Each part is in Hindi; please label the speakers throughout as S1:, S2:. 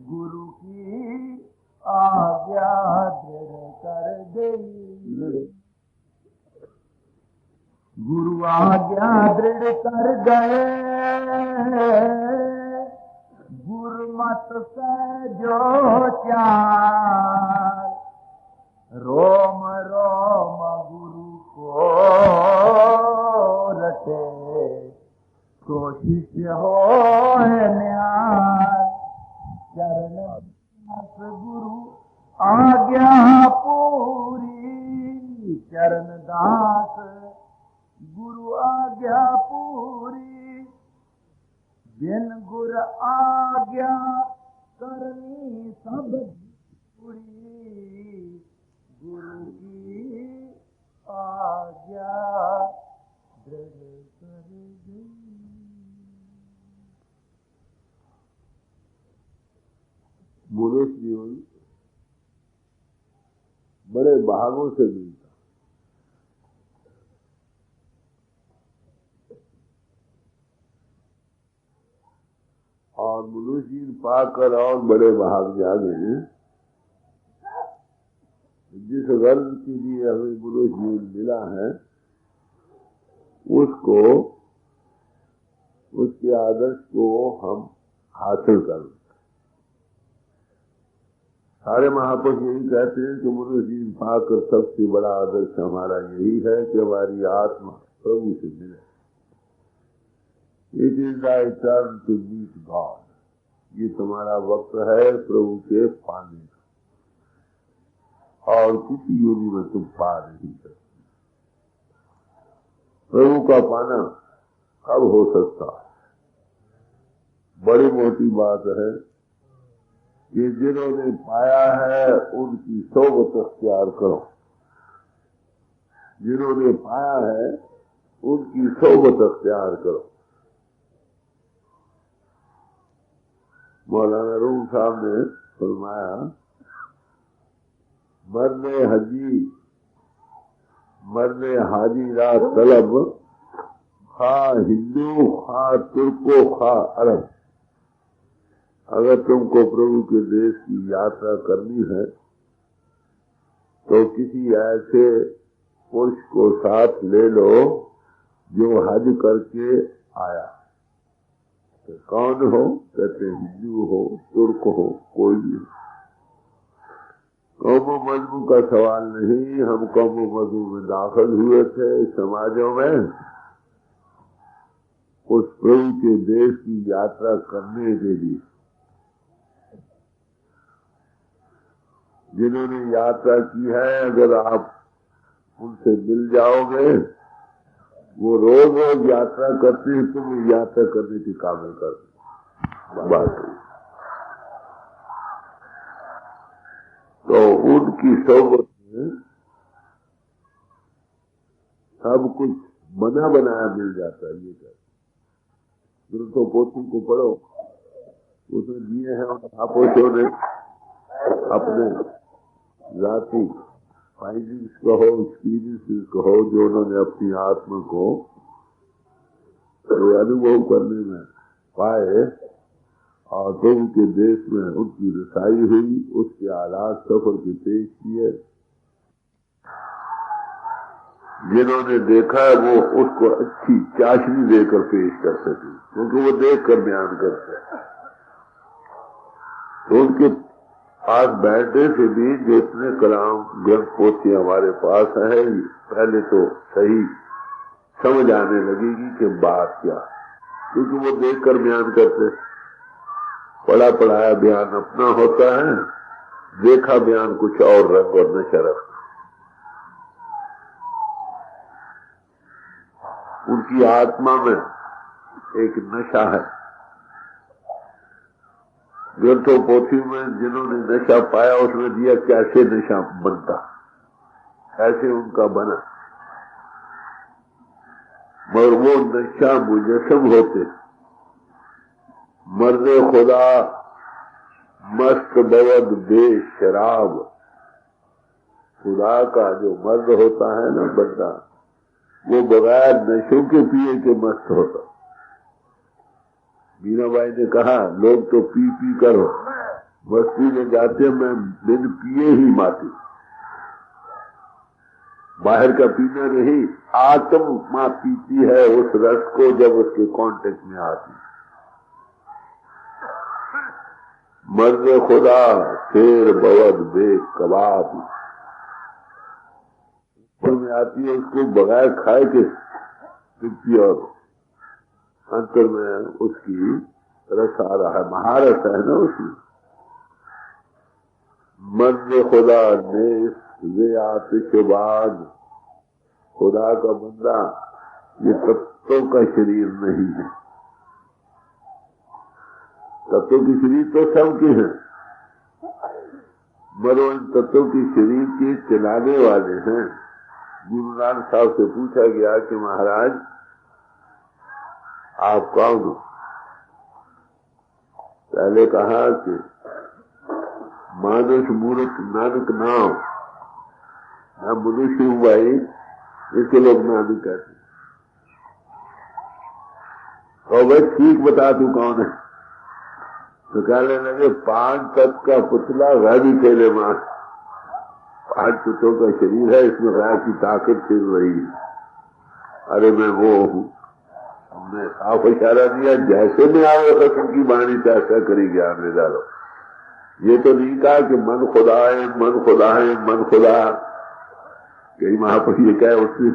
S1: गुरु की आज्ञा दृढ़ कर गई। गुरु आज्ञा दृढ़ कर गए, गुरुमत से जो चार, रोम रोम गुरु को रटे, तो शिष्य हो न्याय। चरण दास गुरु आज्ञा पूरी, चरण दास गुरु आज्ञा पूरी, बिन गुर आज्ञा करनी सब पूरी। गुरु की आज्ञा दृढ़ कर गई।
S2: मनुष्य जीवन बड़े भागों से मिलता, और मनुष्य जीवन पाकर और बड़े भाग जागे। जिस गर्व के लिए हमें मनुष्य जीवन मिला है, उसको, उसके आदर्श को हम हासिल करें। सारे महापुरुष यही कहते हैं कि मनुष्य जीवन पाकर सबसे बड़ा आदर्श हमारा यही है कि हमारी आत्मा प्रभु से मिले। It is thy turn to meet God। ये तुम्हारा वक्त है प्रभु के पाने का, और किसी योनि में तुम पा नहीं सकते। प्रभु का पाना कब हो सकता है? बड़ी मोटी बात है कि जिन्होंने पाया है उनकी सोबत अख्तियार करो। जिन्होंने पाया है उनकी सोबत अख्तियार करो। मौलाना रूम साहब ने फरमाया, मरने हाजी रा तलब, खा हिंदू खा तुर्को खा अरब। अगर तुमको प्रभु के देश की यात्रा करनी है तो किसी ऐसे पुरुष को साथ ले लो जो हज करके आया। तो कौन हो? कहते हिंदू हो, तुर्क हो, कोई भी हो। कौमो मजहब का सवाल नहीं। हम कौमो मजहब में दाखिल हुए थे समाजों में उस प्रभु के देश की यात्रा करने के लिए। जिन्होंने यात्रा की है, अगर आप उनसे मिल जाओगे, वो रोज रोज यात्रा करते हैं, तुम यात्रा करने के काबिल कर बात। तो उनकी सोबत में सब कुछ बना बनाया मिल जाता है। ये कहते तो पोथी को पढ़ो, उसमें दिए हैं महापुरुषों ने अपने जाति फाइंडिंग्स कहो, एक्सपीरियंसेस कहो, जो उन्होंने अपनी आत्मा को अनुभव करने में पाए और प्रभु के देश में उनकी रसाई हुई, उसके हालात सफर के पेश किए। जिन्होंने देखा वो उसको अच्छी चाशनी देकर पेश कर सके, क्योंकि वो देख कर बयान करते हैं। तो उनके पास बैठने से भी जितने कलाम ग्रंथ पोथी हमारे पास है, पहले तो सही समझ आने लगेगी कि बात क्या, क्योंकि वो देखकर बयान करते। पढ़ा पढ़ाया बयान अपना होता है, देखा बयान कुछ और रंग और नशा रखता। उनकी आत्मा में एक नशा है। ग्रंथों पोथी में जिन्होंने नशा पाया उसमें दिया कैसे नशा बनता, ऐसे उनका बना। मगर वो नशा मुजस्सम होते। मर्दे खुदा मस्त बवद बेशराब। खुदा का जो मर्द होता है ना बंदा, वो बगैर नशों के पिए के मस्त होता। मीराबाई ने कहा लोग तो पी पी कर बस्ती में जाते मैं बिन पिए ही माती, बाहर का पीना नहीं, आत्मा पीती है उस रस को जब उसके कांटेक्ट में आती। मर्द खुदा शेर बवद बे कबाब में आती है, उसको बगैर खाए के तृप्ति और अंतर में उसकी रस आ रहा है, महारस है ना उसमें। मर्द खुदा ने आतिशबाद, खुदा का बंदा ये तत्वों का शरीर नहीं है। तत्वों की शरीर तो सबके हैं, मरो इन तत्वों की शरीर के चलाने वाले हैं। गुरु नानक साहब से पूछा गया कि महाराज आप कौन हो? पहले कहा कि मानस मूर्ख नानक नाम, मैं मनुष्य हूँ भाई, इसके लोग नानक कहते। और भाई ठीक बता तू कौन है? तो कहने लगे 5 तत्व का पुतला गाड़ी खेले मां, 5 तत्वों का शरीर है, इसमें गाय की ताकत फिर रही है। अरे मैं वो हूँ। हमने साफ इशारा दिया, जैसे में आवे कसम की बाणी तैसा करी ज्ञान में डालो। ये तो नहीं कहा कि मन खुदा है, मन खुदा है, मन खुदा। कई महापुरुष ये कहे उसने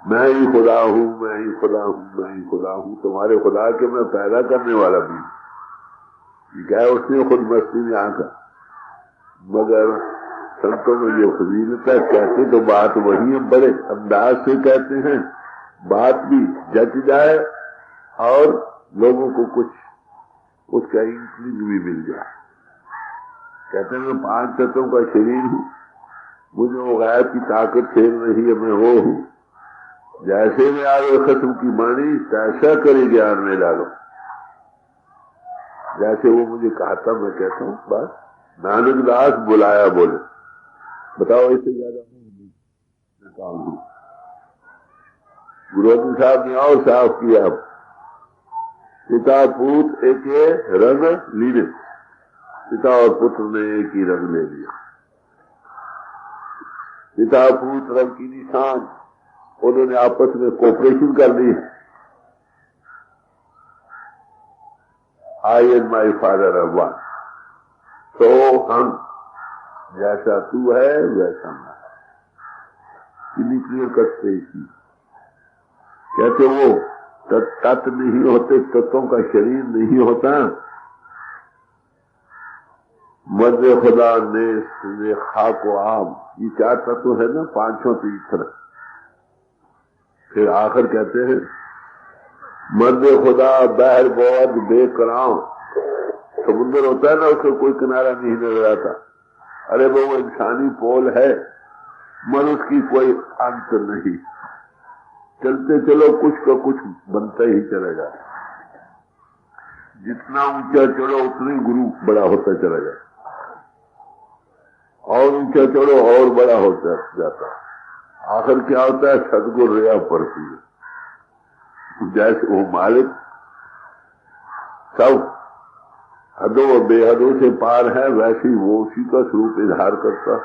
S2: मैं ही खुदा हूँ, मैं ही खुदा हूँ, मैं ही खुदा हूँ। तुम्हारे खुदा के मैं पैदा करने वाला भी क्या है, उसने खुद मस्ती में आकर। मगर संतों में ये फजीलत कहते तो बात वही है, बड़े अंदाज से कहते हैं, बात भी जच जाए और लोगों को कुछ उसका इंक्रीज भी मिल जाए। कहते हैं मैं 5 तत्वों का शरीर हूँ, मुझे वो गायब की ताकत फेर रही है, मैं वो हूँ। जैसे में आगे खत्म की बाणी तैसा करे ज्ञान में डालो। जैसे वो मुझे कहा था मैं कहता हूँ, बस नानक दास बुलाया बोले, बताओ इससे ज्यादा हूँ। गुरु अर्जन साहब ने और साफ किया, पिता पुत्र एक रंग लीने, पिता और पुत्र ने एक ही रंग ले लिया। पिता पुत्र रंग की निशान, उन्होंने आपस में कोऑपरेशन कर ली। I and my father are one, तो हम जैसा तू है वैसा मैं। कितनी क्लियर कट से इसकी कहते वो तत्व नहीं होते, तत्वों का शरीर नहीं होता। मर्द खुदा ने खाको आम, ये 4 तत्व है ना, 5 तीसरा। फिर आखिर कहते हैं मर्द खुदा बहर बहुत बेकराम। समुद्र होता है ना, उसका कोई किनारा नहीं नजर आता। अरे वो इंसानी पोल है, मन उसकी कोई अंत नहीं। चलते चलो कुछ का कुछ बनता ही चलेगा। जितना ऊंचा चढ़ो उतनी गुरु बड़ा होता चला जाए, और ऊंचा चढ़ो और बड़ा होता जाता। आखिर क्या होता है, सदगुरु रिया पड़ती है। जैसे वो मालिक सब हदों और बेहदों से पार है, वैसे ही वो उसी का स्वरूप इजहार करता।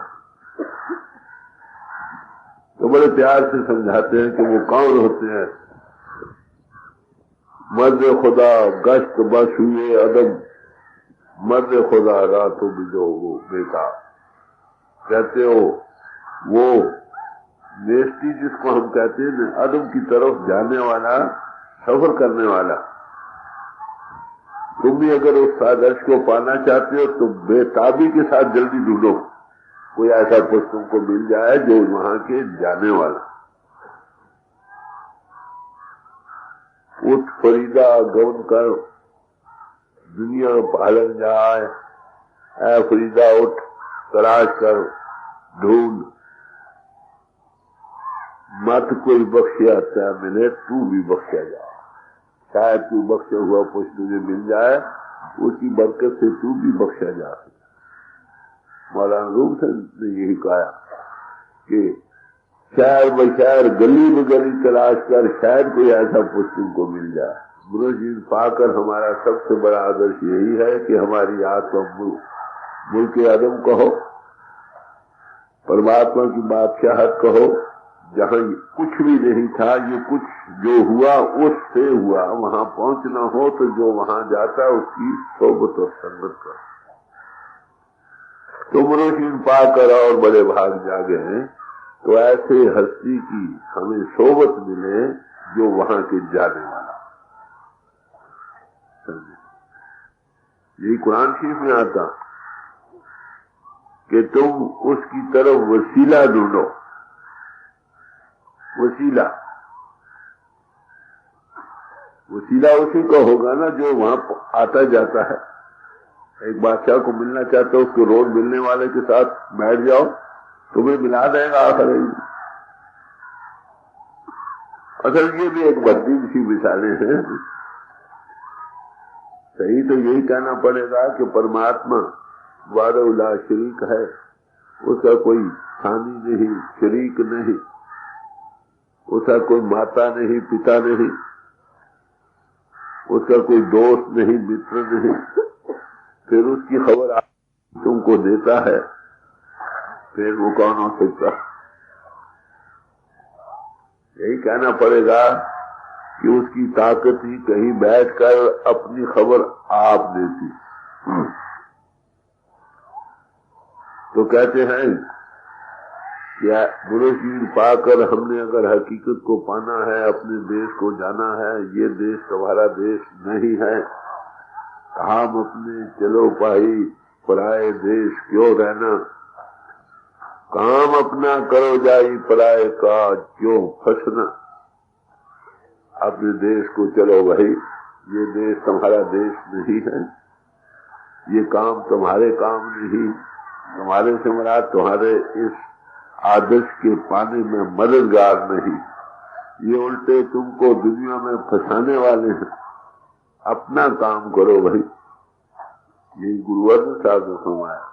S2: तो बड़े प्यार से समझाते हैं कि वो कौन होते हैं। मर्द खुदा गश्त बस हुए अदम, मर्द खुदा रातों बिजो वो बेकार। कहते हो वो नेस्टी जिसको हम कहते हैं ना, अदम की तरफ जाने वाला, सफर करने वाला। तुम भी अगर उस आदर्श को पाना चाहते हो तो बेताबी के साथ जल्दी ढूंढो, कोई ऐसा पुरुष तुमको मिल जाए जो वहां के जाने वाला। उठ फरीदा गौन कर दुनिया पालन जाए, ऐ फरीदा उठ तलाश कर ढूंढ, मत कोई बख्शिया मिले, तू भी बख्शा जा। शायद तू बख्शा हुआ कुछ तुझे मिल जाए, उसकी बरकत से तू भी बख्शा जा सके। मौलाना रूप से ने यही कहा कि शहर बशहर गली में गली तलाश कर, शायद कोई ऐसा पुरुष तुमको मिल जाए। गुरु जी पाकर हमारा सबसे बड़ा आदर्श यही है कि हमारी आत्मा मुल्क आदम कहो, परमात्मा की बादशाहत कहो, जहाँ कुछ भी नहीं था, ये कुछ जो हुआ उससे हुआ। वहां पहुंचना हो तो जो वहां जाता उसकी सोबत और संगत करो। तो मनुष्य पाकर और बड़े भाग जागे हैं, तो ऐसे हस्ती की हमें सोबत मिले जो वहां के जाने वाला। यही कुरान शरीफ में आता कि तुम उसकी तरफ वसीला ढूंढो। वसीला उसी का होगा ना जो वहां आता जाता है। एक बादशाह को मिलना चाहते हो, उसको रोज मिलने वाले के साथ बैठ जाओ, तुम्हें मिला देगा आखिर। असल ये भी एक बदीन सी मिसालें हैं। सही तो यही कहना पड़ेगा कि परमात्मा वाला शरीक है, उसका कोई सानी नहीं, शरीक नहीं, उसका कोई माता नहीं, पिता नहीं, उसका कोई दोस्त नहीं, मित्र नहीं। फिर उसकी खबर तुमको देता है, फिर वो कौन हो सकता? यही कहना पड़ेगा कि उसकी ताकत ही कहीं बैठकर अपनी खबर आप देती। तो कहते हैं क्या बुरे पाकर हमने अगर हकीकत को पाना है, अपने देश को जाना है, ये देश तुम्हारा देश नहीं है, हम अपने चलो भाई पराए देश क्यों रहना, काम अपना करो जाई पराए का क्यों फंसना। अपने देश को चलो भाई, ये देश तुम्हारा देश नहीं है, ये काम तुम्हारे काम नहीं, तुम्हारे से मुराद तुम्हारे इस आदर्श के पाने में मददगार नहीं, ये उल्टे तुमको दुनिया में फंसाने वाले हैं। अपना काम करो भाई। ये गुरु अर्जुन साहब ने फरमाया,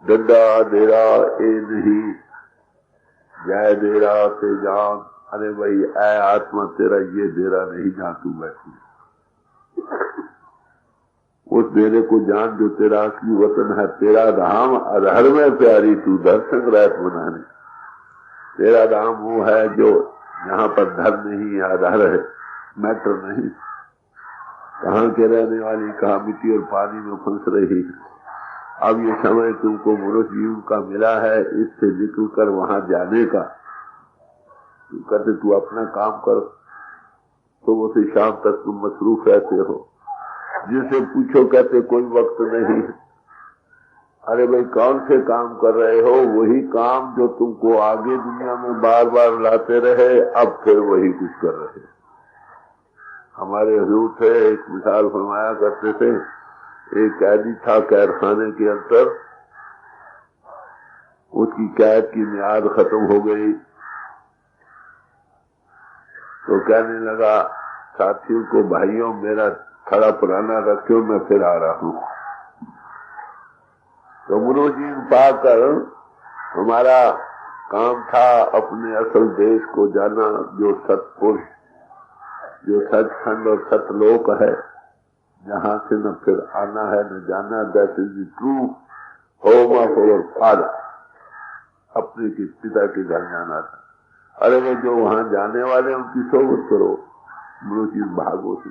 S2: डंडा देरा ए नहीं, जय देरा ते जान। अरे भाई ऐ आत्मा, तेरा ये डेरा नहीं जहां तू बैठी, उस डेरे को जान जो तेरा असली वतन है। तेरा धाम अधर में प्यारी, तू दर्शन रात बनाने। तेरा धाम वो है जो यहाँ पर धर नहीं है, अधर है, मैटर नहीं। कहाँ के रहने वाली, कहाँ मिट्टी और पानी में फंस रही है। अब ये समय तुमको मनुष्य जीवन का मिला है, इससे निकल कर वहां जाने का। तू कहते तू अपना काम कर, तो वो से शाम तक तुम मसरूफ रहते हो। जिससे पूछो कहते कोई वक्त नहीं। अरे भाई कौन से काम कर रहे हो? वही काम जो तुमको आगे दुनिया में बार बार लाते रहे, अब फिर वही कुछ कर रहे। हमारे हुजूर थे, एक मिसाल फरमाया करते थे। एक कैदी था कैद खाने के अंदर, उसकी कैद की मियाद खत्म हो गई, तो कहने लगा साथियों को, भाइयों मेरा थड़ा पुराना रखो, मैं फिर आ रहा हूं। तो गुरु जी पाकर हमारा काम था अपने असल देश को जाना, जो सतपुरुष, जो सचखंड और सतलोक है, जहां से न फिर आना है न जाना। That is the true home of our father. अपने के पिता के घर जाना था। अरे वो जो वहां जाने वाले उनकी सोबत करो, गुरु जी भागो से।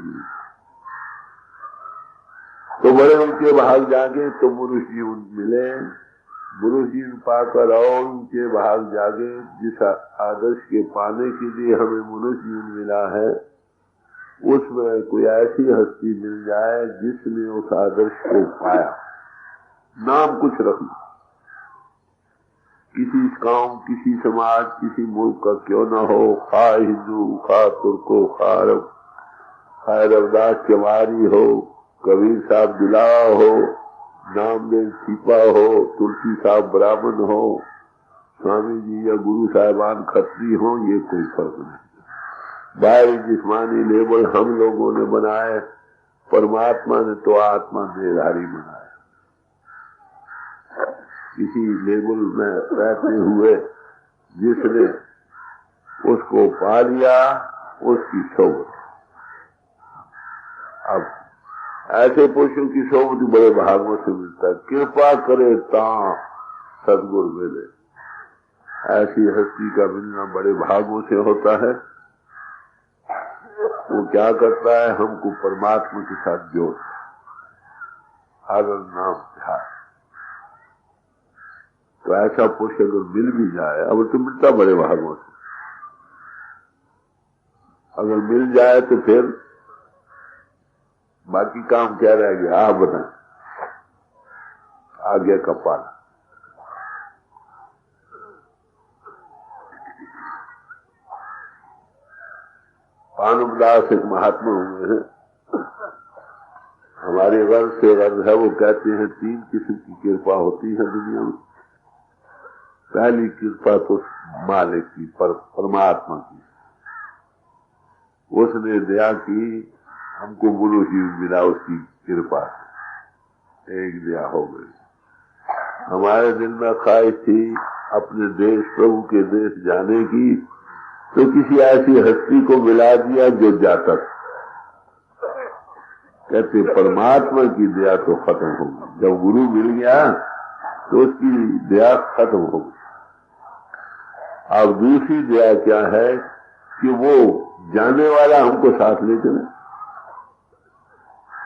S2: तो बड़े उनके भाग जागे तो मनुष्य जीवन मिले। गुरु जी पाकर और उनके भाग जागे। जिस आदर्श के पाने के लिए हमें मनुष्य जीवन मिला है, उसमें कोई ऐसी हस्ती मिल जाए जिसने उस आदर्श को पाया। नाम कुछ रखना, किसी कौम, किसी समाज, किसी मुल्क का क्यों न हो, खा हिंदू, खा तुर्को, खा अरब, खा रविदास चमारी हो, कबीर साहब दिला हो, नामदेव सीपा हो, तुलसी साहब ब्राह्मण हो, स्वामी जी या गुरु साहिबान खत्री हो, ये कोई फर्क नहीं। बाहरी जिस्मानी लेबल हम लोगों ने बनाए, परमात्मा ने तो आत्मा देहधारी बनाया। किसी लेबल में रहते हुए जिसने उसको पा लिया, उसकी सोबत। अब ऐसे पुरुषों की सोबत बड़े भागों से मिलता है। कृपा करे ता सदगुरु मिले, ऐसी हस्ती का मिलना बड़े भागों से होता है। वो क्या करता है, हमको परमात्मा के साथ जोड़, हर नाम ध्यान। तो ऐसा पुरुष अगर मिल भी जाए, अब तो मिलता बड़े भागों से, अगर मिल जाए तो फिर बाकी काम क्या रह गया, आप बताएं। आ गया कपाल। पानुदास एक महात्मा हुए हैं, हमारे वर्ष से वर्ष है। वो कहते हैं 3 किस्म की कृपा होती है दुनिया में। पहली कृपा तो मालिक की, परमात्मा की, उसने दया की, हमको गुरु जीवन मिला, उसकी कृपा एक दया हो गई। हमारे दिल में ख्वाहिश थी अपने देश, प्रभु के देश जाने की, तो किसी ऐसी हस्ती को मिला दिया जो जाता। कहते परमात्मा की दया तो खत्म हो गई, जब गुरु मिल गया तो उसकी दया खत्म हो गई। अब दूसरी दया क्या है कि वो जाने वाला हमको साथ ले चले,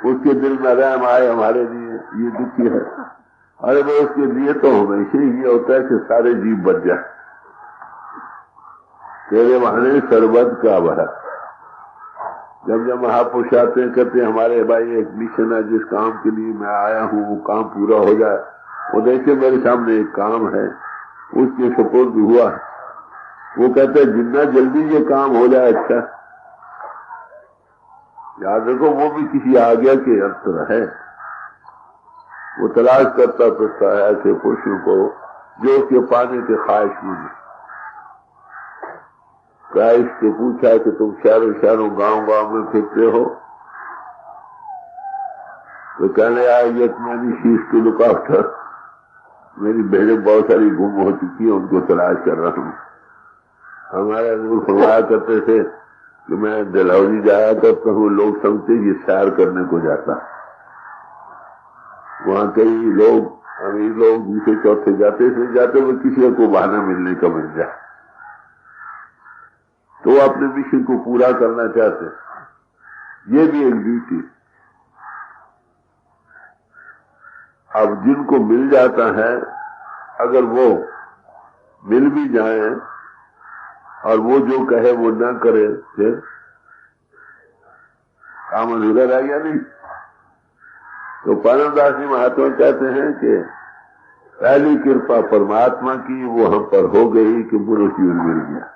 S2: उसके दिल में रहम आए हमारे लिए, ये दुखी है। अरे वो उसके लिए तो हमेशा ये होता है कि सारे जीव बच जाए, तेरे बहाने सरबत का भरा। जब महापुरुष आते हैं, कहते हैं हमारे भाई एक मिशन है, जिस काम के लिए मैं आया हूँ वो काम पूरा हो जाए। वो देखिए मेरे सामने एक काम है, उसके सपोर्ट हुआ। वो कहते हैं जितना जल्दी ये काम हो जाए अच्छा। याद रखो वो भी किसी आज्ञा के अंतर है। वो तलाश करता फिरता है ऐसे पुरुषों को जो उसके पाने के ख्वाहिशमंद। क्राइस्ट से पूछा कि तुम शहरों शहरों गांव गांव में फिरते हो, तो कहने आए ये मैंने शीश टू लुक आफ्टर, मेरी भेड़ें बहुत सारी गुम हो चुकी है, उनको तलाश कर रहा हूँ। हमारे गुरु फरमाया करते थे कि मैं डलहौजी जाया करता हूँ, लोग समझते ये सैर करने को जाता। वहाँ कई लोग अमीर लोग दूसरे चौथे जाते, इसलिए जाते वो किसी को बहाना मिलने का मिल जाए, तो वो अपने मिशन को पूरा करना चाहते। ये भी एक ड्यूटी। अब जिनको मिल जाता है, अगर वो मिल भी जाए और वो जो कहे वो ना करे, फिर काम अधूरा रह गया नहीं। तो परमदास जी महात्मा कहते हैं कि पहली कृपा परमात्मा की, वो हम पर हो गई कि पुरुष जीवन मिल गया।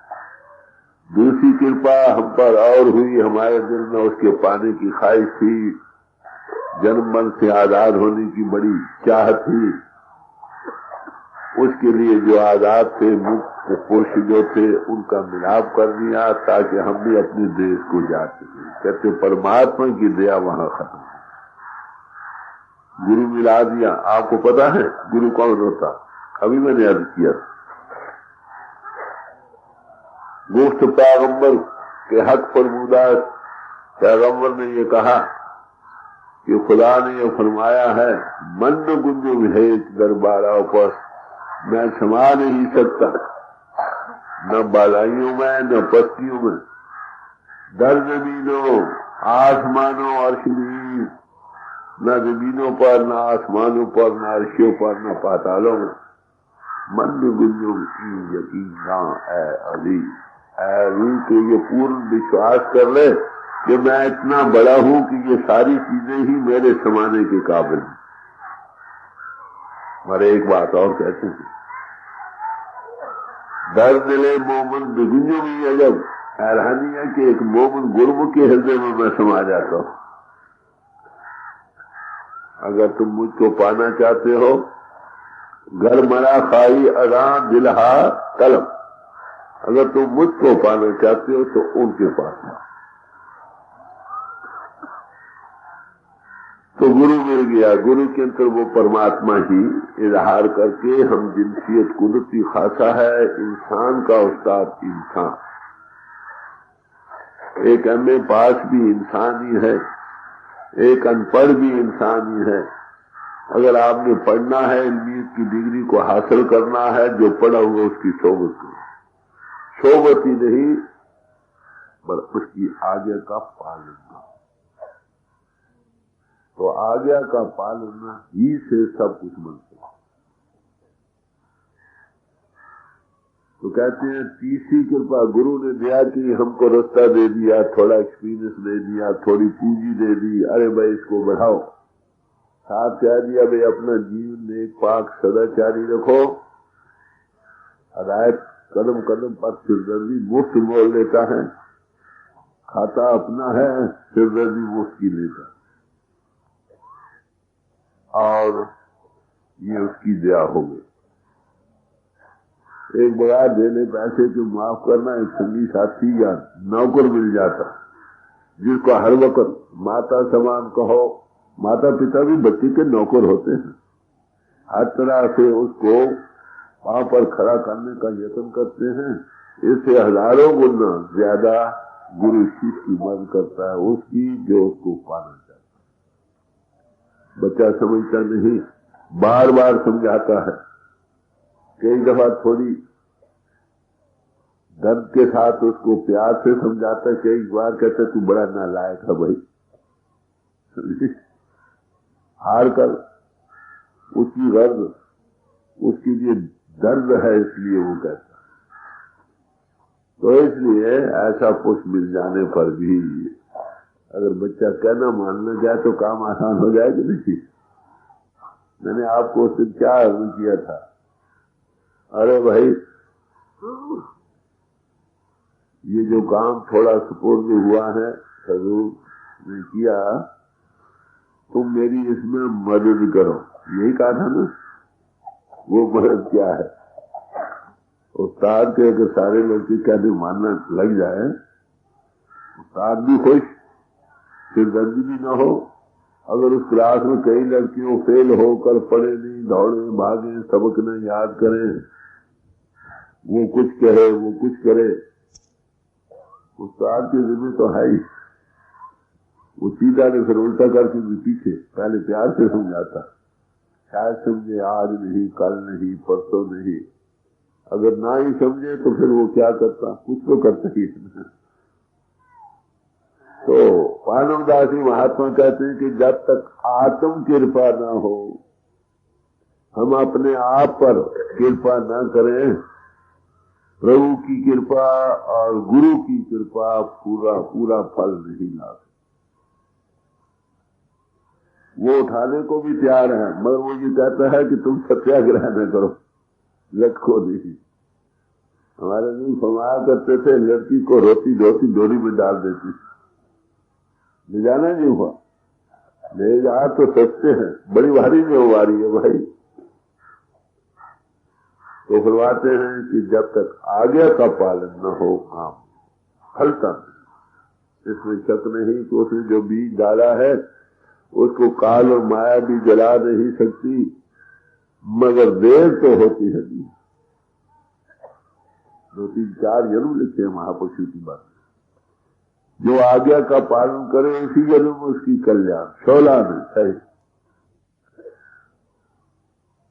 S2: दूसरी कृपा हम पर और हुई, हमारे दिल में उसके पाने की ख्वाहिश थी, जन्म मन से आजाद होने की बड़ी चाह थी। उसके लिए जो आजाद थे, मुक्त पुरुष जो थे, उनका मिलाप कर दिया ताकि हम भी अपने देश को जा सकें। कहते परमात्मा की दया वहां खत्म, गुरु मिला दिया। आपको पता है गुरु कौन होता? अभी मैंने अर्ज किया, गुफ्त पैगंबर के हक फरमूदास पैगंबर ने ये कहा कि खुदा ने ये फरमाया है, मन गुंजो विहेक दरबारा पर, मैं समा नहीं सकता न बालाइयों में न पस्तियों में, दर जमीनों आसमानों अर्श नील, न जमीनों पर न आसमानों पर न अर्शियों पर न पातालों में। मन गुंजो यकीना है अली, तो ये पूर्ण विश्वास कर ले कि मैं इतना बड़ा हूं कि ये सारी चीजें ही मेरे समाने के काबिल हैं। मरे एक बात और कहते हैं, दर्द दिले मोमन बिगुंजो भी है। जब हैरानी है कि एक मोमन गुरमुख के हृदय में मैं समा जाता हूं। अगर तुम मुझको पाना चाहते हो, घर मरा खाई अदा दिलहा तलब, अगर तुम मुझको पाना चाहते हो तो उनके पास आओ। तो गुरु मिल गया, गुरु के अंदर वो परमात्मा ही इजहार करके हम जिनसियत कुदरती खासा है, इंसान का उस्ताद इंसान। एक एमए पास भी इंसान ही है, एक अनपढ़ भी इंसान ही है। अगर आपने पढ़ना है, इल्मियत की डिग्री को हासिल करना है, जो पढ़ा हुआ उसकी सोबत करो। सोबत ही नहीं, पर उसकी आज्ञा का पालन करो। तो आज्ञा का पालन ही से सब कुछ मिलता है। तो कहते हैं तीसरी कृपा गुरु ने दिया कि हमको रास्ता दे दिया, थोड़ा एक्सपीरियंस दे दिया, थोड़ी पूंजी दे दी, अरे भाई इसको बढ़ाओ। साथ कह दिया भाई अपना जीवन नेक पाक सदाचारी रखो। हदायत कदम कदम पर सिरदर्दी मुफ्त बोल लेता है, खाता अपना है, सिरदर्दी मुफ्त की लेता, और ये उसकी दया हो गई। एक बगैर देने पैसे को माफ करना, एक संगी साथी या नौकर मिल जाता जिसको हर वक्त माता समान कहो। माता पिता भी बच्चे के नौकर होते हैं, हर तरह से उसको वहां पर खड़ा करने का यत्न करते हैं। इससे हजारों गुना ज्यादा गुरु शिष्य की मदद करता है उसकी, जो उसको पाना चाहता है। बच्चा समझता नहीं, बार बार समझाता है, कई दफा थोड़ी दर्द के साथ उसको प्यार से समझाता है, कई बार कहता तू बड़ा नालायक है भाई। हार कर उसकी गर्द उसके लिए दर्द है, इसलिए वो कहता। तो इसलिए ऐसा पुष्प मिल जाने पर भी अगर बच्चा कहना मानना जाए तो काम आसान हो जाए कि नहीं। मैंने आपको उससे क्या अर्ज किया था, अरे भाई ये जो काम थोड़ा सुपुर्द हुआ है हजूर ने किया, तुम मेरी इसमें मदद करो। यही कहा था ना। वो मदद क्या है? उस्ताद के अगर सारे लड़के कहने मानना लग जाए, उस्ताद भी खुश, सिरदर्दी भी ना हो। अगर उस क्लास में कई लड़कियों फेल होकर पढ़े नहीं, दौड़े भागे, सबक न याद करें, वो कुछ कहे वो कुछ करे, उस्ताद की जिम्मे तो है ही। वो सीधा ने फिर उल्टा करके भी पीछे पहले प्यार से समझाता, शायद समझे आज नहीं, कल नहीं, परसों नहीं। अगर ना ही समझे तो फिर वो क्या करता, कुछ तो करता ही है। तो मानवदासी महात्मा कहते हैं कि जब तक आत्म कृपा ना हो, हम अपने आप पर कृपा ना करें, प्रभु की कृपा और गुरु की कृपा पूरा पूरा फल नहीं ला। वो उठाने को भी तैयार है, मगर वो ये कहता है कि तुम सत्याग्रह न करो, लटको नहीं। हमारे दिन फरमाया करते थे, लड़की को रोती धोती डोरी में डाल देती, ले जाना नहीं हुआ, ले जा तो सकते हैं, बड़ी भारी जिम्मेवारी है भाई। तो फरमाते हैं कि जब तक आज्ञा का पालन न हो काम फलता नहीं। इसमें शक नहीं कि उसने जो बीज डाला है उसको काल और माया भी जला नहीं सकती, मगर देर तो होती है। 2-3-4 जरूर लिखे महापुरुषों की बात। जो आज्ञा का पालन करे उसी जन्म में उसकी कल्याण, 16 में सही।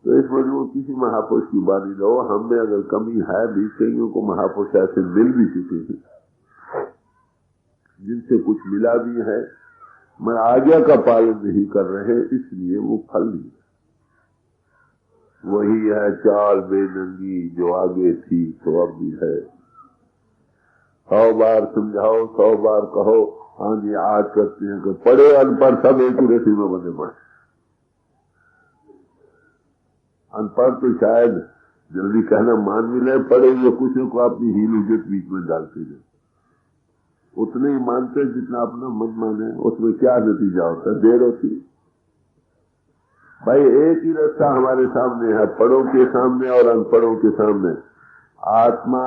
S2: तो इस वजह वो किसी महापुरुष की बानी लो, हम में अगर कमी है भी, कईयों को महापुरुष ऐसे मिल भी चुके हैं जिनसे कुछ मिला भी है, मैं आज्ञा का पालन नहीं कर रहे, इसलिए वो फल नहीं। वही है चाल बेनंगी जो आगे थी तो अब भी है। 100 बार समझाओ, 100 बार कहो, हाँ जी आज करते हैं कि पढ़े अनपढ़ सब एक ही रस्सी में बंधे पड़े। अनपढ़ तो शायद जल्दी कहना मान भी ले, पढ़े हुए कुछ को अपनी हील उजत बीच में डालते जाए, उतने ही मानते जितना अपना मन माने। उसमें क्या नतीजा होता है? देर होती। भाई एक ही रास्ता हमारे सामने है, पढ़ों के सामने और अनपढ़ों के सामने। आत्मा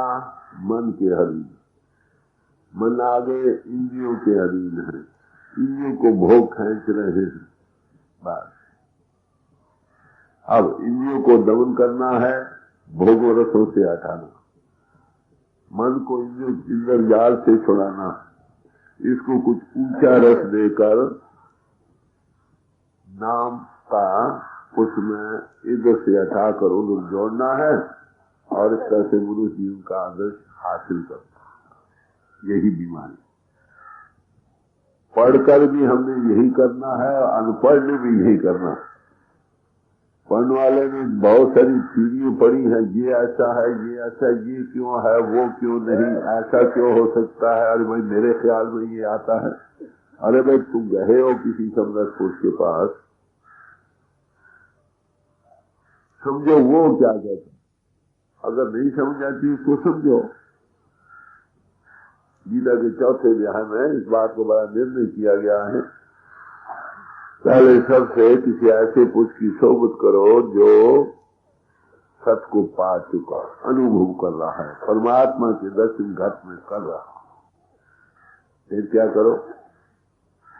S2: मन के अधीन, मन आगे इंद्रियों के अधीन है, इंद्रियों को भोग खींच रहे हैं। बस अब इंद्रियों को दमन करना है, भोग रसों से हटाना, मन को इंद्र जाल से छुड़ाना, इसको कुछ ऊंचा रस देकर नाम का उसमें इधर से हटाकर उधर जोड़ना है और इस तरह से मनुष्य जीवन का आदर्श हासिल करना। यही बीमारी। पढ़कर भी हमने यही करना है और अनपढ़ ने भी यही करना है। पढ़ने वाले ने बहुत सारी थ्योरियां पढ़ी है, ये ऐसा है, ये ऐसा, ये क्यों है, वो क्यों नहीं, ऐसा क्यों हो सकता है, अरे भाई मेरे ख्याल में ये आता है। अरे भाई तुम गए हो किसी समरथ पुरुष के पास, समझो वो क्या कहता है। अगर नहीं समझ आती उसको समझो। गीता के चौथे अध्याय में इस बात को बड़ा निर्णय किया गया है। पहले सबसे किसी ऐसे पुरुष की सोबत करो जो सत्य को पा चुका, अनुभव कर रहा है, परमात्मा के दर्शन घट में कर रहा है। फिर क्या करो?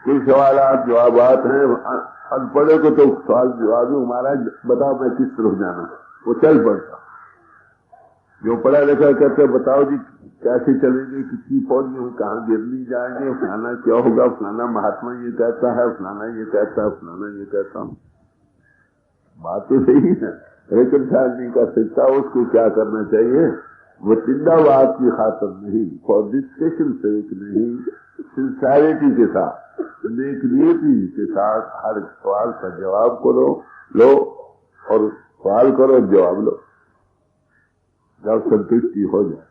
S2: कोई सवाल जवाबात हैं, अनपढ़े को तो सवाल जवाब दो, महाराज बताओ मैं किस तरफ जाना, वो चल पड़ता। जो पढ़ा लिखा कहते बताओ जी कैसे चलेंगे, कितनी पौड़ी में कहाँ गिरनी जाएंगे, फलाना क्या होगा, फलाना महात्मा ये कहता है, फलाना ये कहता है, फलाना ये कहता हूँ। बात तो सही है, लेकिन नहीं कर सकता। उसको क्या करना चाहिए? वो चिंतावाद की खातर नहीं, फॉर डिस्कशन से नहीं, सिंसियरिटी के साथ, नेकनीयती के साथ हर सवाल का जवाब करो, लो, और सवाल करो जवाब लो। जब संतुष्टि हो जाए,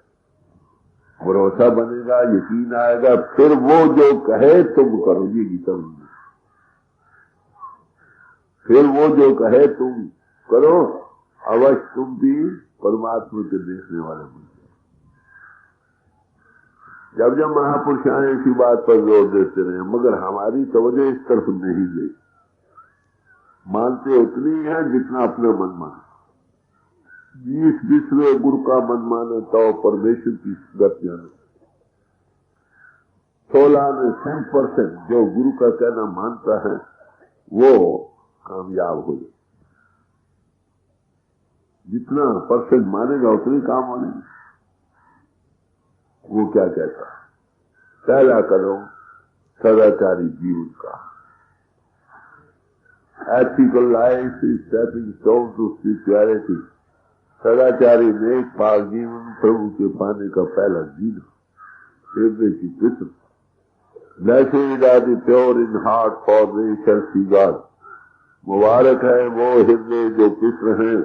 S2: भरोसा बनेगा, यकीन आएगा, फिर वो जो कहे तुम करो। ये गीता में, फिर वो जो कहे तुम करो, अवश्य तुम भी परमात्मा के देखने वाले बन जाओ। जब जब महापुरुष आए इसी बात पर जोर देते रहे, मगर हमारी तवज्जो इस तरफ नहीं गई। मानते उतनी है जितना अपना मन माने। 20 गुरु का मन माने तो परमेश्वर की गति जाने। 16 में 100% जो गुरु का कहना मानता है वो कामयाब हो जाए। जितना परसेंट मानेगा उतनी काम होने। वो क्या कहता है? पहला कदम सदाचारी जीवन का। Ethical life is stepping stone to spirituality. सदाचारी नेक पाक जीवन प्रभु के पाने का पहला दिन, हृदय की पित्र। Blessed are the pure in heart, for they shall see God. मुबारक है वो हृदय जो पित्र हैं,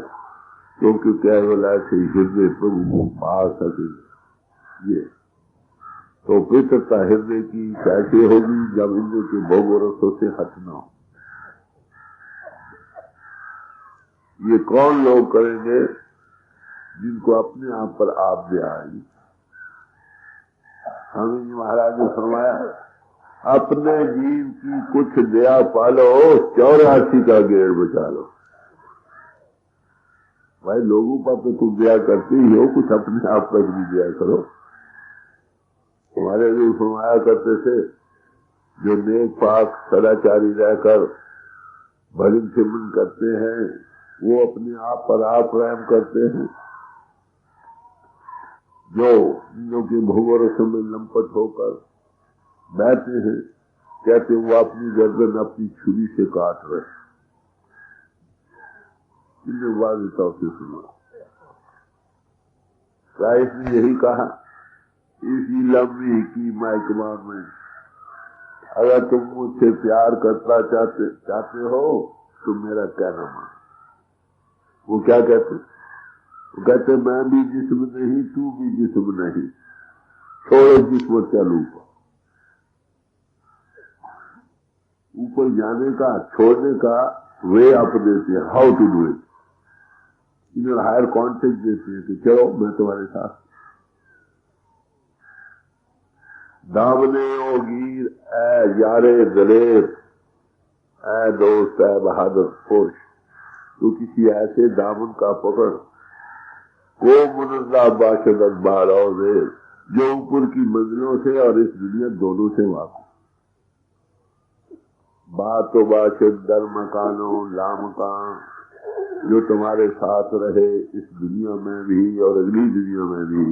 S2: क्योंकि केवल ऐसे हृदय प्रभु को पा सके। ये तो पित्रता हृदय की कैसे होगी? जब इंद्र के भोग और रसों से हटना हो। ये कौन लोग करेंगे? जिनको अपने आप पर आप दे आएगी। स्वामी जी महाराज ने फरमाया, अपने जीव की कुछ दया पालो, 84 का गेड़ बचा लो। भाई लोगों पर तो तुम दया करते ही हो, कुछ अपने आप पर भी दया करो। हमारे भी फरमाया करते थे, जो नेक पाक सदाचारी रहकर भजन सिमरन करते हैं, वो अपने आप पर आप रहम करते हैं। जो के भोगों में लंपट होकर बैठे हैं, कहते वो अपनी गर्दन अपनी छुरी से काट रहे। वादिताओं से सुना, क्राइस्ट ने यही कहा, इसी लंबी की माय कमांडमेंट। अगर तुम मुझसे प्यार करना चाहते हो तो मेरा कहना मान। वो क्या कहते? वो कहते मैं भी जिस्म नहीं, तू भी जिस्म नहीं, छोड़ो जिस्म चल ऊपर। ऊपर जाने का, छोड़ने का वे आप देते हैं, हाउ टू डू इट। इन्हें हायर कॉन्टेक्ट देते हैं कि चलो मैं तुम्हारे साथ। दामने ओ गीर ए यारे दलेर, ए दोस्त ए बहादुर पुरुष, तो किसी ऐसे दामन का पकड़, वो मुनज़्ज़ा बाशद अखबार और जो ऊपर की मंजिलों से और इस दुनिया दोनों से वाक़िफ़। बात तो बाशद दर मकानो लामकान, जो तुम्हारे साथ रहे इस दुनिया में भी और अगली दुनिया में भी।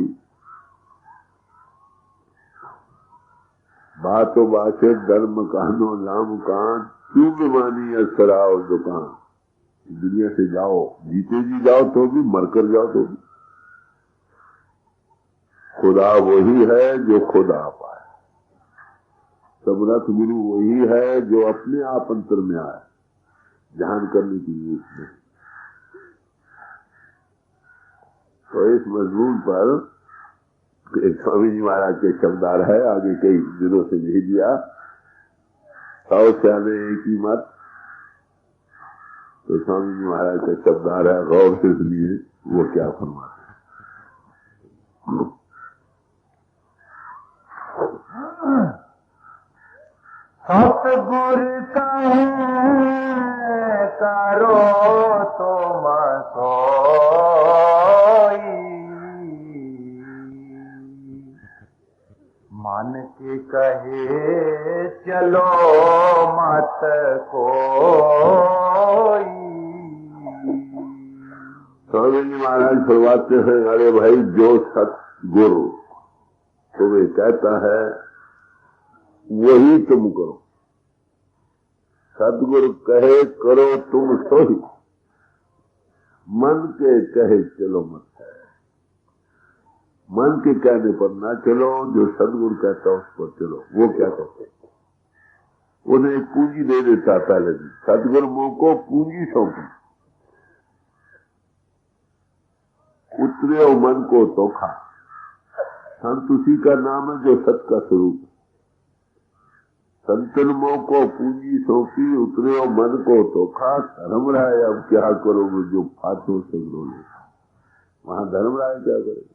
S2: बात तो बाशद दर मकानो लामकान, क्यों बेमानी असराओ दुकान, दुनिया से जाओ, जीते जी जाओ तो भी, मरकर जाओ तो भी। खुदा वही है जो खुदा पाए, समर्थ गुरु वही है जो अपने आप अंतर में आए, ध्यान करने की जरूरत नहीं। तो इस मजमून पर एक स्वामी जी महाराज के शब्दार है, आगे कई दिनों से नहीं दिया, 100 सियाने एक ही मत। तो स्वामी जी महाराज का शब्दार है, गौर से सुनिए वो क्या फरमाते हैं।
S1: सतगुर कहे करो तुम सोई, मन के कहे चलो मत कोई।
S2: स्वामी जी महाराज फरमाते हैं, अरे भाई जो सतगुरु तुम्हें कहता है वही तुम करो। सतगुरु कहे करो तुम सोई, मन के कहे चलो मत। मन के कहने पर ना चलो, जो सतगुरु कहता उस पर चलो। वो क्या कहते हैं, उन्हें एक पूंजी दे देता पहले दिन। सतगुरु मुंह को पूंजी सौंपी, उतरे और मन को तोखा। संत उसी का नाम है जो सत का स्वरूप। संतन मोह को पूंजी सौंपी, उतरे और मन को तोखा। धर्मराय अब क्या करोगे जो फातों से रोले। वहां धर्मराय क्या करेगा,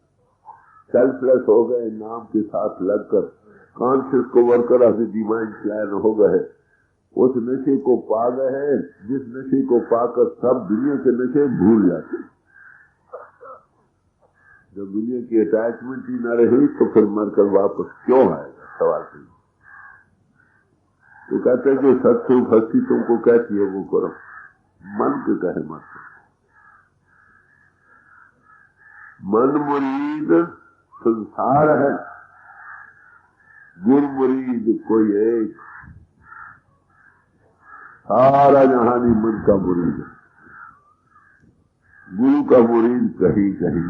S2: सेल्फलेस हो गए, नाम के साथ लगकर कॉन्शियस को worker of the divine plan हो गए। उस नशे को पा गए जिस नशे को पाकर सब दुनिया के नशे भूल जाते। जब दुनिया की अटैचमेंट ही न रही तो फिर मरकर वापस क्यों आएगा, सवाल नहीं। तो कहते हैं जो सत्य भक्ति तुमको कहती है वो करो, मन के कहे मत। मन मुरीद संसार है, गुरु मुरीद कोई एक। सारा जहानी मन का मुरीद है, गुरु का मुरीद कहीं कहीं।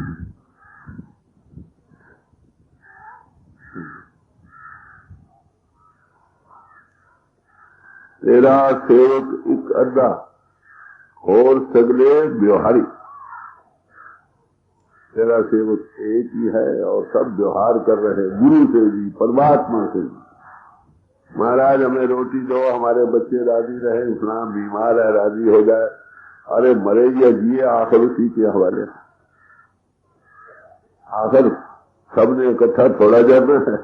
S2: तेरा सेवक एक अड्डा और सगले व्यवहारी। तेरा सेवक एक ही है और सब व्यवहार कर रहे हैं, गुरु से भी परमात्मा से भी। महाराज हमें रोटी दो, हमारे बच्चे राजी रहे, इस्लाम बीमार है राजी हो जाए। अरे मरे या जिए आखिर उसी के हवाले। आखिर सबने इकट्ठा थोड़ा जाना है।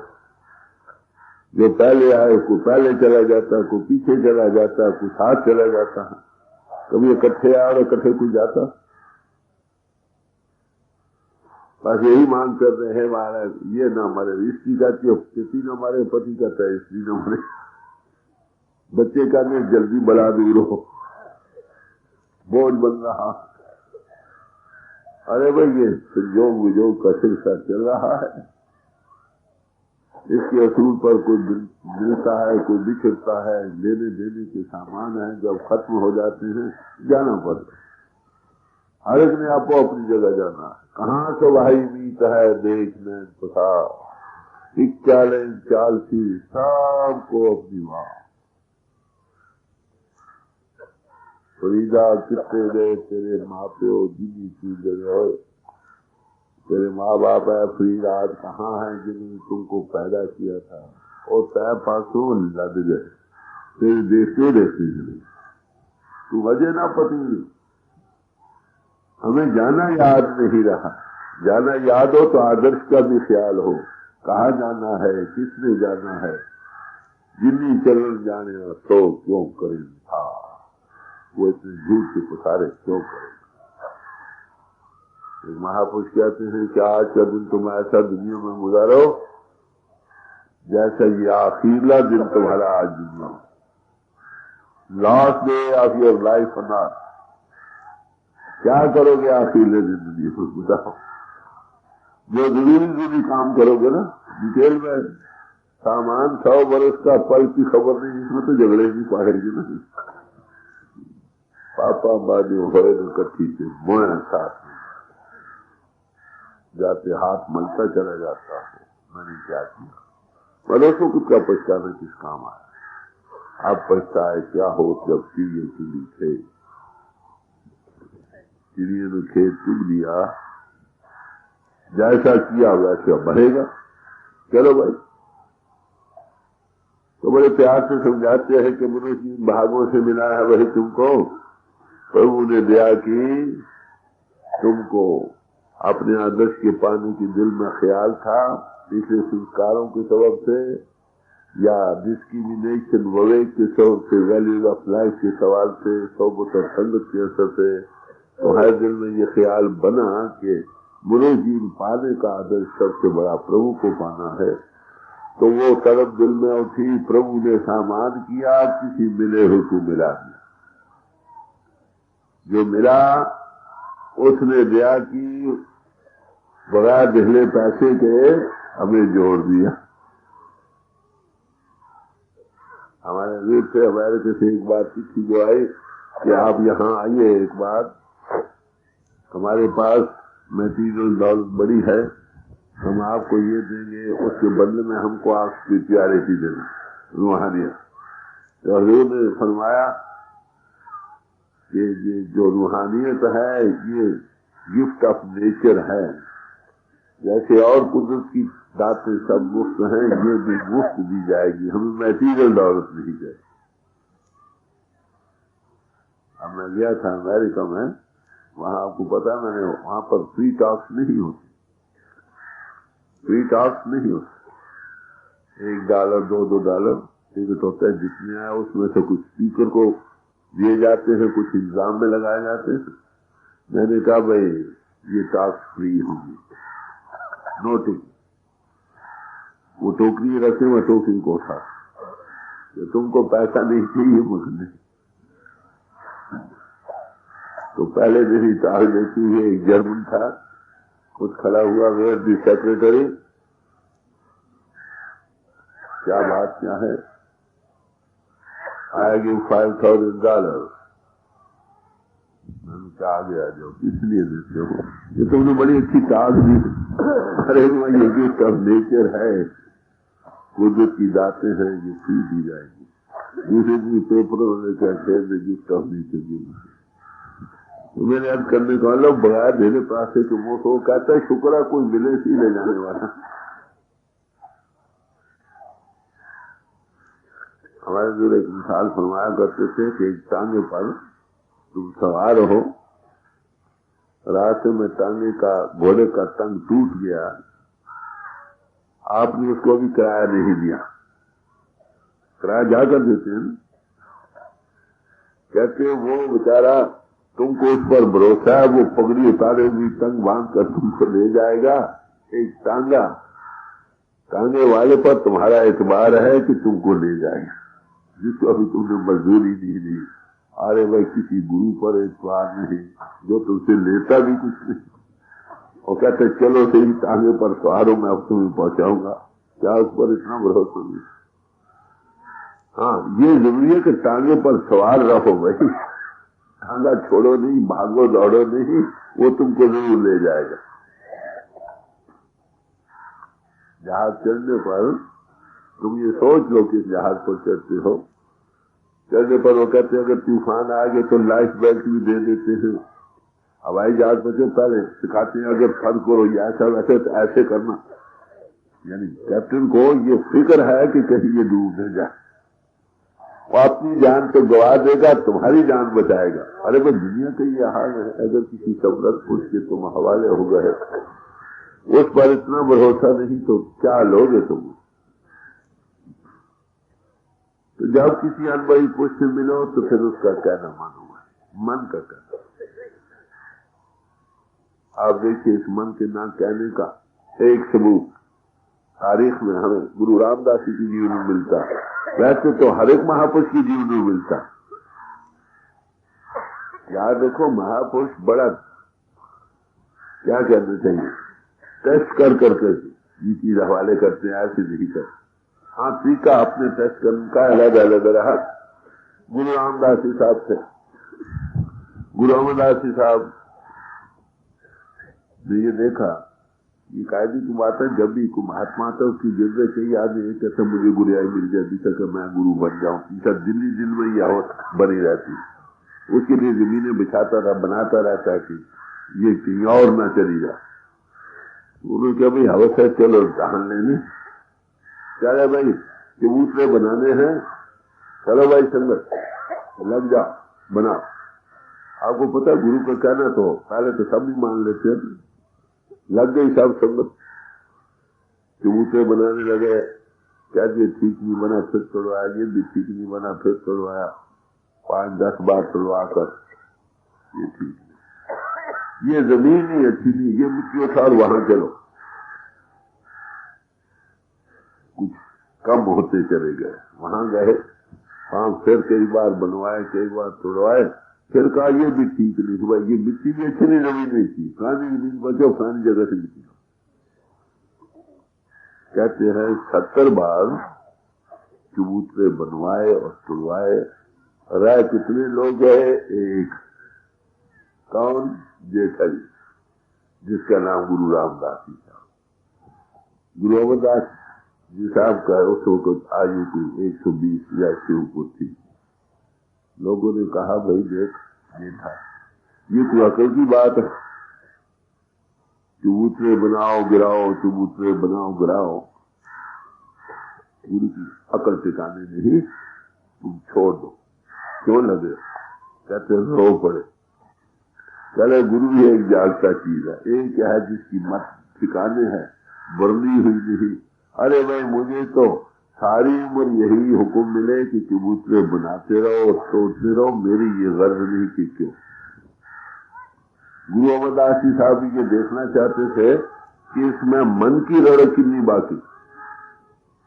S2: जो पहले आए को पहले चला जाता, को पीछे चला जाता, को साथ चला जाता। कभी इकट्ठे आए और इकट्ठे कोई जाता। बस यही मांग कर रहे हैं महाराज, ये ना हमारे स्त्री का पति न हमारे पति का था, स्त्री न हमारे बच्चे का नहीं, जल्दी बड़ा दूर हो, बोझ बन रहा। अरे भाई ये संयोग वियोग का सिलसिला चल रहा है। इसके असूल पर कोई मिलता है, कोई बिछड़ता है, लेने देने के सामान है, जब खत्म हो जाते हैं जाना पड़ता है। हर एक ने आपको अपनी जगह जाना है। कहाँ से भाई मीत है देखने पता, चाल सी सबको अपनी वाह। फरीदा कितने गए तेरे माँ प्यो जिनी की जगह हो। तेरे माँ बाप है फरीदाद कहाँ है जिन्होंने तुमको पैदा किया था, और तय पासों लद गए तेरे देखते देखते चले। तू वजह ना पती। हमें जाना याद नहीं रहा। जाना याद हो तो आदर्श का भी ख्याल हो, कहाँ जाना है, किसने जाना है। जिन्नी चलन जाने तो क्यों करें था, वो इतने झूठ के पुकारे क्यों करें। महापुरुष कहते हैं कि आज का दिन तुम ऐसा दुनिया में गुजारो जैसा ये आखिरला दिन तुम्हारा आज दुनिया में, last day of your life on earth. क्या करोगे आखिरले दिन दुनिया में, बताओ। जो जरूरी काम करोगे ना, डिटेल में सामान 100 बरस का, पल की खबर नहीं, इसमें तो झगड़े की पहाड़ी ना। पापा बाजू हो कट्ठी से मोया साथ में जाते हाथ मलता चला जाता है। मैंने क्या किया? मनुष्य खुद का पछताना किस काम आया? आप पछताए क्या हो जब चिड़िया चुनी थे, चिड़िया ने खेत चुग लिया, जैसा किया वैसा बढ़ेगा। चलो भाई, तो बड़े प्यार से समझाते हैं कि मनुष्य जिन भागों से मिला है वही तुमको प्रभु ने दिया कि तुमको अपने आदर्श के पाने की दिल में ख्याल था, पिछले संस्कारों के सबब से या डिस्क्रिमिनेशन विवेक के सबब से, वैल्यूज ऑफ लाइफ के सवाल से, सोबत और संगत के असर से तुम्हारे दिल में ये ख्याल बना कि मनुष्य जीवन पाने का आदर्श सबसे बड़ा प्रभु को पाना है। तो वो तड़प दिल में उठी, प्रभु ने सामान किया, किसी मिले हुए को मिला दिया। जो मिला उसने दिया कि बगैर दिखले पैसे के हमें जोड़ दिया। हमारे वीर से अमेरिका से एक बार चिट्ठी जो आई कि आप यहाँ आइए, एक बार हमारे पास मटेरियल दौलत बड़ी है, हम आपको ये देंगे, उसके बदले में हमको आप स्पिरिचुअलिटी देना, रूहानियत। तो हजूर ने फरमाया कि ये जो रूहानियत है ये गिफ्ट ऑफ नेचर है, जैसे और कुदरत की दातें सब मुफ्त हैं, ये भी मुफ्त दी जाएगी, हमें मटेरियल दौलत नहीं चाहिए। अब मैं गया था अमेरिका में, वहां आपको पता है, मैंने वहां पर फ्री टॉक्स नहीं होती, फ्री टॉक्स नहीं होती। $1 $2 टिकट होता है, जितने आए उसमें से कुछ स्पीकर को दिए जाते हैं, कुछ इंतजाम में लगाए जाते हैं। मैंने कहा भाई ये टॉक्स फ्री होगी, नो टिकट। वो टोकरी रखे, मैं टोकरी को उठा, तुमको पैसा नहीं चाहिए मुझे। तो पहले मेरी टाल देती हुई एक जर्मन था, कुछ खड़ा हुआ, वेयर दी सेक्रेटरी, क्या बात क्या है? I give $5,000। मैंने कहा आ गया, जो इसलिए देते हो, ये तुमने बड़ी अच्छी टाल दी। अरे ये गिफ्ट ऑफ नेचर है, कुदरत की दातें हैं, ये फ्री दी जाएगी। दूसरे दिन पेपरों ने क्या गिफ्ट ऑफ नेचर दी। तो मैंने अर्ज करने को लोग बगैर देने पासे तो वो तो कहता है शुक्र है कोई मिले सी ले जाने वाला। हमारे जो एक मिसाल फरमाया करते थे कि एक टांगे पर तुम सवार हो, रास्ते में टांगे का घोड़े का टंग टूट गया, आपने उसको भी किराया नहीं दिया, किराया जाकर देते हैं। कहते वो बेचारा तुमको उस पर भरोसा है, वो पगड़ी उतारे हुई टंग बांध कर तुमको ले जाएगा। एक टांगे वाले पर तुम्हारा एतबार है कि तुमको ले जाएगा, जिसको अभी तुमने मजदूरी नहीं दी। अरे भाई किसी गुरु पर एतबार नहीं, जो तुमसे लेता भी कुछ नहीं, और कहते चलो सही टांगे पर सवार हो, मैं अब तुम्हें पहुंचाऊंगा, क्या उस पर इतना भरोसा नहीं? हाँ, ये जरूरी है कि टांगे पर सवार रहो भाई, टांगा छोड़ो नहीं, भागो दौड़ो नहीं, वो तुमको जरूर ले जाएगा। जहाज चढ़ने पर तुम ये सोच लो कि जहाज पर चढ़ते हो, चढ़ने पर वो कहते हैं अगर तूफान आ गए तो लाइफ बेल्ट भी दे देते हैं। हवाई जहाज पर जो पहले सिखाते हैं अगर फर्क करो या ऐसा वैसे तो ऐसे करना, यानी कैप्टन को ये फिक्र है कि कहीं ये डूब न जाए, वो अपनी जान तो गवा देगा, तुम्हारी जान बचाएगा। अरे भाई दुनिया का ये हाल है, अगर किसी समृद्ध पुरुष के तुम हवाले हो गए, उस पर इतना भरोसा नहीं तो क्या लोगे तुम? तो जब किसी अनबड़ी पुरुष से मिलो तो फिर उसका कहना मानो, मन का कहना। आप देखिए इस मन के ना कहने का एक सबूत तारीख में हमें गुरु रामदास जी की जीवन में मिलता है, वैसे तो हर एक महापुरुष की जीवन में मिलता। यार देखो महापुरुष बड़ा क्या कहना चाहिए, टेस्ट कर करके ये चीज हवाले करते हैं, ऐसे नहीं करते। हाँ तरीका अपने टेस्ट करने का अलग अलग रहा। गुरु रामदास जी साहब थे, गुरु अमरदास जी साहब ने ये देखा, ये कायदे की बात है, जब भी को महात्मा था उसकी जरूरत चाहिए आदमी कहते मुझे गुरियाई मिल जाती तक मैं गुरु बन जाऊं, इनका दिल में ये आवत बनी रहती। उसके लिए जमीनें बिछाता रहा, बनाता रहता कि ये कहीं और ना चली जाए। उन्होंने कहा भाई हवस है, चलो ढाल लेने, चले भाई चबूतरे बनाने हैं, चलो भाई संगत लग जाओ बनाओ। आपको पता है गुरु का कहना तो पहले तो सब भी मान लेते हैं, लग गई सब संगत, चबूतरे बनाने लगे। क्या ये ठीक नहीं बना फिर तोड़वाया, ये भी ठीक नहीं बना फिर तोड़वाया, 5-10 बार तोड़वा कर ये ठीक नहीं, ये जमीन ही अच्छी नहीं, ये मिट्टी उठा और वहां चलो। कुछ कम होते चले गए, वहां गए, वहां फिर कई बार बनवाए, कई बार तोड़वाए, फिर कहा ये भी ठीक नहीं हुआ, ये मिट्टी भी अच्छी नहीं, जमीन नहीं थी, फलानी जमीन बचो, फलानी जगह से मिट्टी। कहते हैं 70 बार चबूतरे बनवाए और तोड़वाए, राय कितने लोग गए? एक। कौन? जेठल, जिसका नाम गुरु रामदास जी साहब। गुरु अमरदास जी साहब का उस वक्त आयु की 120 या इससे ऊपर थी। लोगों ने कहा भाई देख जेठा, ये तो अकल की बात है, चबूतरे बनाओ गिराओ, चबूतरे बनाओ गिराओ, गुरु की अकल ठिकाने नहीं, तुम छोड़ दो। क्यों लगे? कहते रो पड़े। चले गुरु भी एक जागता चीज है, एक क्या है जिसकी मत ठिकाने है, बरनी हुई नहीं। अरे भाई मुझे तो सारी उम्र यही हुक्म मिले कि चबूतरे बनाते रहो, तोड़ते रहो, मेरी ये गर्ज नहीं कि क्यों। गुरु अमरदास जी साहब ये देखना चाहते थे कि इसमें मन की रड़क कितनी बाकी,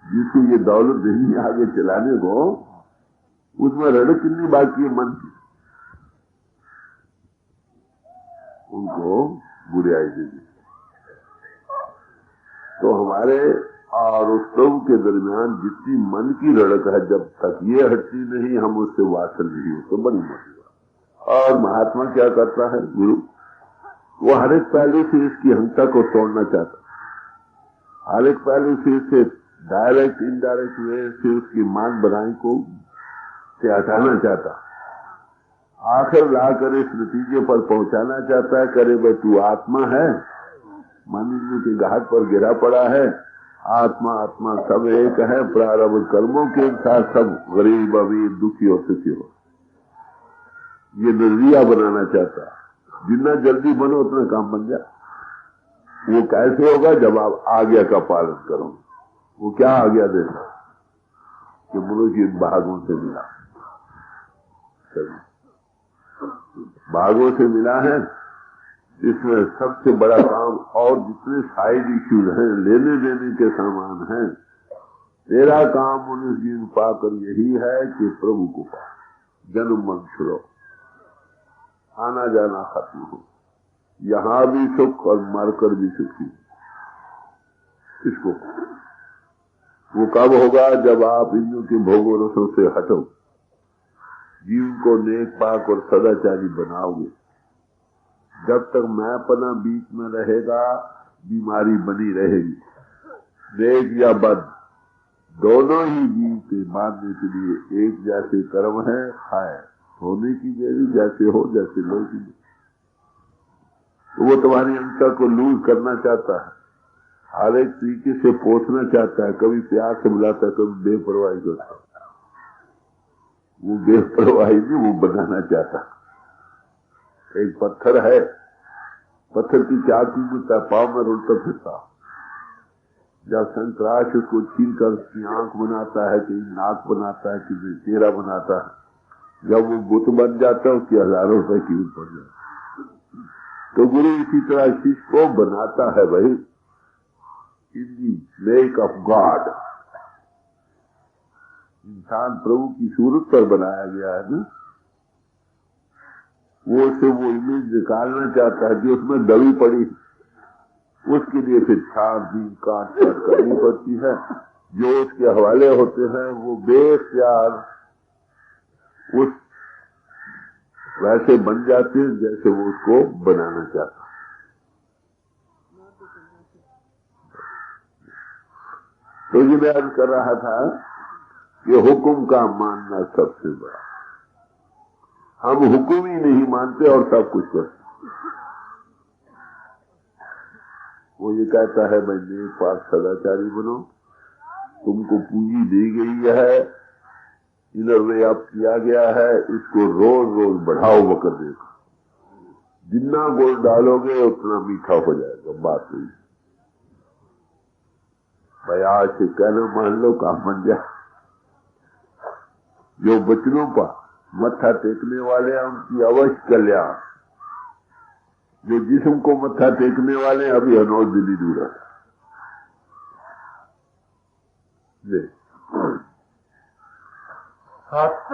S2: जिसको ये दौलत नहीं आगे चलाने को, उसमें रड़क कितनी बाकी है मन की। उनको बुराई दे दी। तो हमारे और उस प्रभु के दरमियान जितनी मन की रड़क है, जब तक ये हटती नहीं हम उससे वासल नहीं हो तो बनी मरेगा। और महात्मा क्या करता है गुरु, वो हर एक पहलू से इसकी अहंता को तोड़ना चाहता, हर एक पहलू से इसे डायरेक्ट इनडायरेक्ट वे से उसकी मान बनाई को से हटाना चाहता, आखिर लाकर इस नतीजे पर पहुंचाना चाहता है, करे भाई तू आत्मा है, मानवीय के घाट पर गिरा पड़ा है, आत्मा आत्मा सब एक है, प्रारब्ध कर्मों के अनुसार सब गरीब अमीर दुखी और सुखी हो, ये नजरिया बनाना चाहता है। जितना जल्दी बनो उतना काम बन जाए। वो कैसे होगा? जब आप आज्ञा का पालन करो। वो क्या आज्ञा देता कि मनुष्य इन भागों से मिला, भागों से मिला है, इसमें सबसे बड़ा काम और जितने साइड इश्यूज हैं, लेने देने के सामान हैं, तेरा काम मनुष्य जीवन पाकर यही है कि प्रभु को पा, जन्म मन छुड़ो, आना जाना खत्म हो, यहां भी सुख और मरकर भी सुखी। इसको वो कब होगा? जब आप इंद्रियों के भोगों रसों से हटो, जीवन को नेक पाक और सदाचारी बनाओगे। जब तक मैंपना बीच में रहेगा, बीमारी बनी रहेगी। नेक या बद दोनों ही जीव के मानने के लिए एक जैसे कर्म है, खाए होने की देरी जैसे हो जैसे लो की। वो तुम्हारी अंतर को लूज करना चाहता है, हर एक तरीके से पोषना चाहता है, कभी प्यार से बुलाता है, कभी बेपरवाही करता है। वो बेपरवाही नहीं, वो बनाना चाहता। एक पत्थर है, पत्थर की क्या कीमत है? पांव में रुलता फिरता। जब संतराश उसको छीन कर उसकी आंख बनाता है, कहीं नाक बनाता है, किसी चेहरा बनाता है, जब वो बुत बन जाता है उसकी हजारों रुपए कीमत पड़ जाती है। तो गुरु इसी तरह शिष्य को बनाता है भाई, इन दी लेक ऑफ गॉड। इंसान प्रभु की सूरत पर बनाया गया है ना, वो से वो इमेज निकालना चाहता है कि उसमें दबी पड़ी, उसके लिए फिर छान बीन काट करनी पड़ती है, जो उसके हवाले होते हैं वो बेख्याल उस वैसे बन जाते हैं जैसे वो उसको बनाना चाहता। तो ये मैं अर्ज कर रहा था कि हुक्म का मानना सबसे बड़ा। हम हुक्म ही नहीं मानते और सब कुछ करते। वो ये कहता है भाई नेक पाक सदाचारी बनो, तुमको पूंजी दी गई है, इधर वे अब किया गया है, इसको रोज रोज बढ़ाओ वक्त देखो, जितना गुड़ डालोगे उतना मीठा हो जाएगा। बात हुई भाई, आज से कहना मान लो काम बन जाए। जो बचनों पर मत्था टेकने वाले हैं उनकी अवश्य कल्याण, जो जिस्म को मत्था टेकने वाले हैं अभी अनौर दिली दूर है।
S1: सत